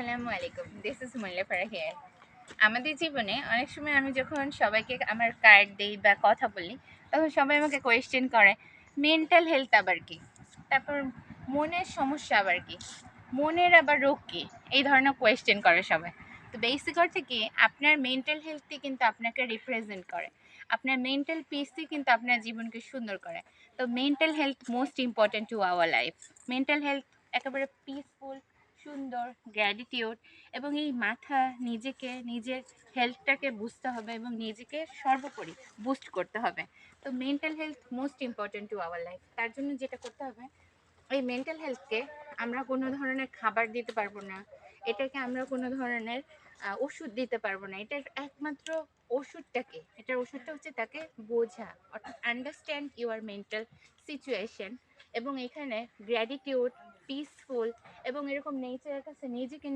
আসসালামু আলাইকুম, this is মুল্লাফারা here. আমাদের জীবনে অনেক সময় আমি যখন সবাইকে আমার কার্ড দিই বা কথা বলি, তখন সবাই আমাকে কোয়েশ্চেন করে মেন্টাল হেলথ আবার কি, তারপর মনের সমস্যা আবার কি, মনের আবার রোগ কী, এই ধরনের কোয়েশ্চেন করে সবাই। তো বেসিক অর্থে কি, আপনার মেন্টাল হেলথই কিন্তু আপনাকে রিপ্রেজেন্ট করে, আপনার মেন্টাল পিসই কিন্তু আপনার জীবনকে সুন্দর করে। তো mental health most important to our life. Mental health একেবারে পিসফুল, সুন্দর, গ্র্যাটিটিউড, এবং এই মাথা নিজেকে, নিজের হেলথটাকে বুঝতে হবে এবং নিজেকে সর্বোপরি বুস্ট করতে হবে। তো mental health most important to our life. তার জন্য যেটা করতে হবে, এই মেন্টাল হেলথকে আমরা কোনো ধরনের খাবার দিতে পারবো না, এটাকে আমরা কোনো ধরনের ওষুধ দিতে পারবো না। এটার একমাত্র ওষুধটাকে, এটার ওষুধটা হচ্ছে তাকে বোঝা, অর্থাৎ আন্ডারস্ট্যান্ড ইউর মেন্টাল সিচুয়েশন, এবং এখানে গ্র্যাটিটিউড, পিসফুল, এবং এরকম নেচারের কাছে নিজেকে